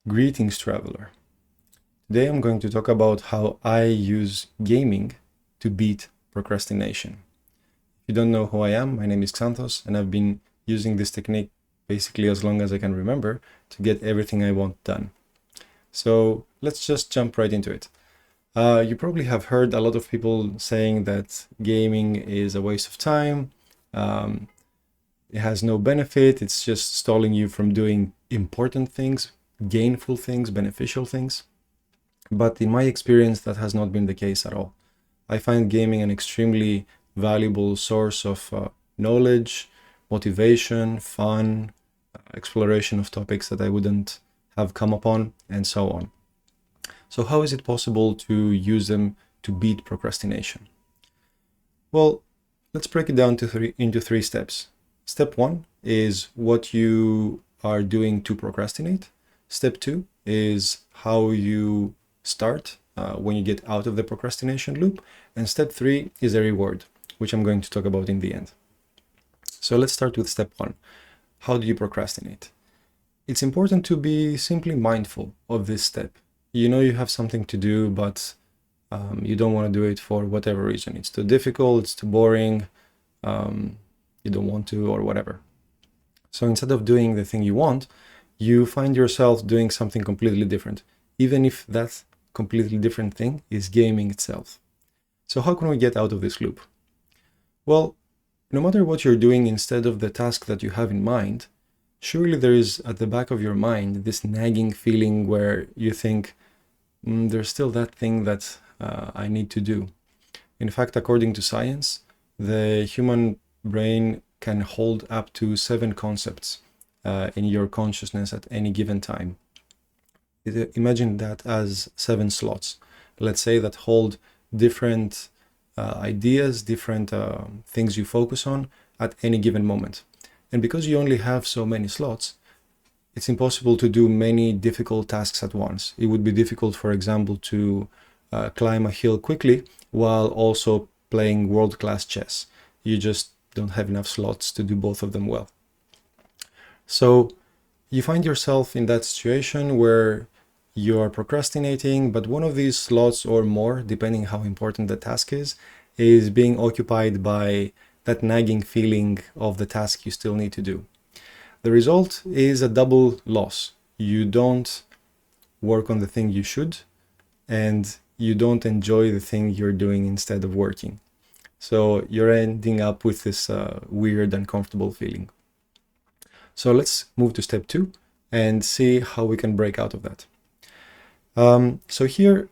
Greetings, traveler. Today I'm going to talk about how I use gaming to beat procrastination. If you don't know who I am, my name is Xanthos, and I've been using this technique basically as long as I can remember to get everything I want done. So let's just jump right into it. You probably have heard a lot of people saying that gaming is a waste of time. It has no benefit. It's just stalling you from doing important things, gainful things, beneficial things. But in my experience, that has not been the case at all. I find gaming an extremely valuable source of knowledge, motivation, fun, exploration of topics that I wouldn't have come upon, and so on. So how is it possible to use them to beat procrastination? Well, let's break it down into three steps. Step one is what you are doing to procrastinate. Step two is how you start when you get out of the procrastination loop. And step three is a reward, which I'm going to talk about in the end. So let's start with step one. How do you procrastinate? It's important to be simply mindful of this step. You know you have something to do, but you don't want to do it for whatever reason. It's too difficult, it's too boring, you don't want to, or whatever. So instead of doing the thing you want, you find yourself doing something completely different, even if that completely different thing is gaming itself. So how can we get out of this loop? Well, no matter what you're doing instead of the task that you have in mind, surely there is at the back of your mind this nagging feeling where you think, there's still that thing that I need to do. In fact, according to science, the human brain can hold up to 7 concepts in your consciousness at any given time. Imagine that as 7 slots, let's say, that hold different ideas, different things you focus on at any given moment. And because you only have so many slots, it's impossible to do many difficult tasks at once. It would be difficult, for example, to climb a hill quickly while also playing world-class chess. You just don't have enough slots to do both of them well. So you find yourself in that situation where you are procrastinating, but one of these slots or more, depending how important the task is being occupied by that nagging feeling of the task you still need to do. The result is a double loss. You don't work on the thing you should, and you don't enjoy the thing you're doing instead of working. So you're ending up with this weird, uncomfortable feeling. So let's move to step 2 and see how we can break out of that. So here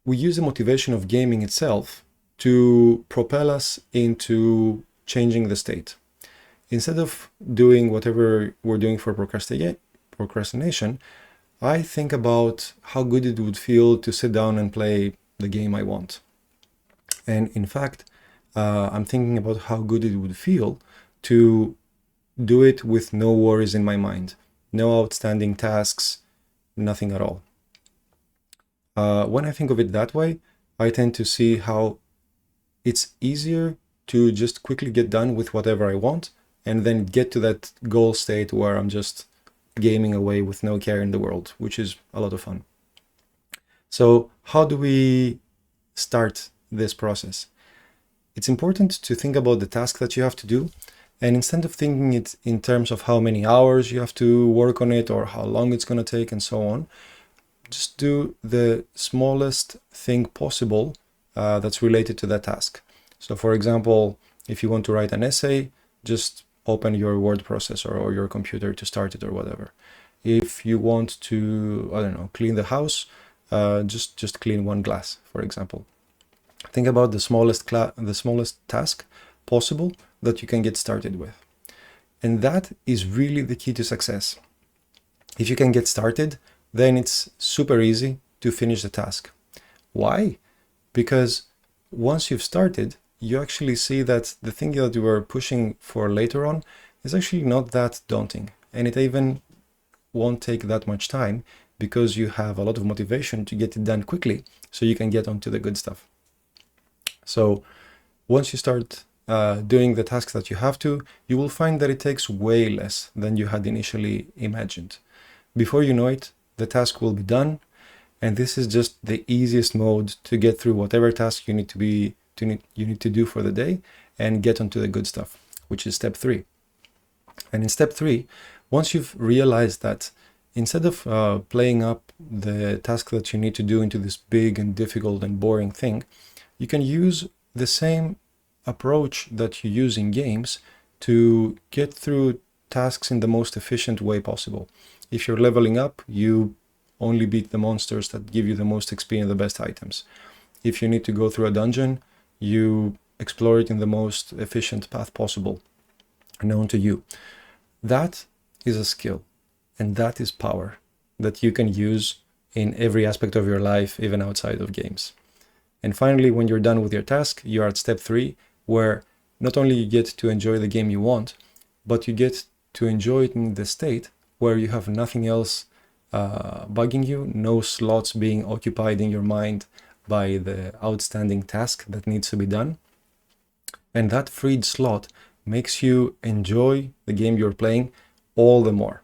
we use the motivation of gaming itself to propel us into changing the state. Instead of doing whatever we're doing for procrastination, I think about how good it would feel to sit down and play the game I want. And in fact, I'm thinking about how good it would feel to do it with no worries in my mind, no outstanding tasks, nothing at all. When I think of it that way, I tend to see how it's easier to just quickly get done with whatever I want and then get to that goal state where I'm just gaming away with no care in the world, which is a lot of fun. So how do we start this process? It's important to think about the task that you have to do, and instead of thinking it in terms of how many hours you have to work on it or how long it's going to take and so on, just do the smallest thing possible that's related to that task. So for example, if you want to write an essay, just open your word processor or your computer to start it or whatever. If you want to, I don't know, clean the house, just clean one glass, for example. Think about the smallest task possible that you can get started with. And that is really the key to success. If you can get started, then it's super easy to finish the task. Why? Because once you've started, you actually see that the thing that you were pushing for later on is actually not that daunting. And it even won't take that much time because you have a lot of motivation to get it done quickly so you can get onto the good stuff. So once you start doing the tasks that you have to, you will find that it takes way less than you had initially imagined. Before you know it, the task will be done. And this is just the easiest mode to get through whatever task you need to do for the day and get onto the good stuff, which is step 3. And in step 3, once you've realized that instead of playing up the task that you need to do into this big and difficult and boring thing, you can use the same approach that you use in games to get through tasks in the most efficient way possible. If you're leveling up, you only beat the monsters that give you the most XP and the best items. If you need to go through a dungeon, you explore it in the most efficient path possible, known to you. That is a skill, and that is power that you can use in every aspect of your life, even outside of games. And finally, when you're done with your task, you are at step 3, where not only you get to enjoy the game you want, but you get to enjoy it in the state where you have nothing else bugging you, no slots being occupied in your mind by the outstanding task that needs to be done. And that freed slot makes you enjoy the game you're playing all the more.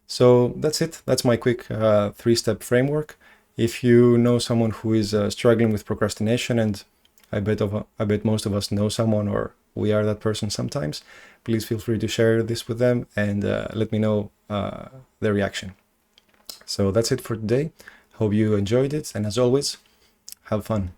So that's it. That's my quick 3-step framework. If you know someone who is struggling with procrastination, and I bet most of us know someone, or we are that person sometimes, please feel free to share this with them and let me know their reaction. So that's it for today. Hope you enjoyed it, and as always, have fun.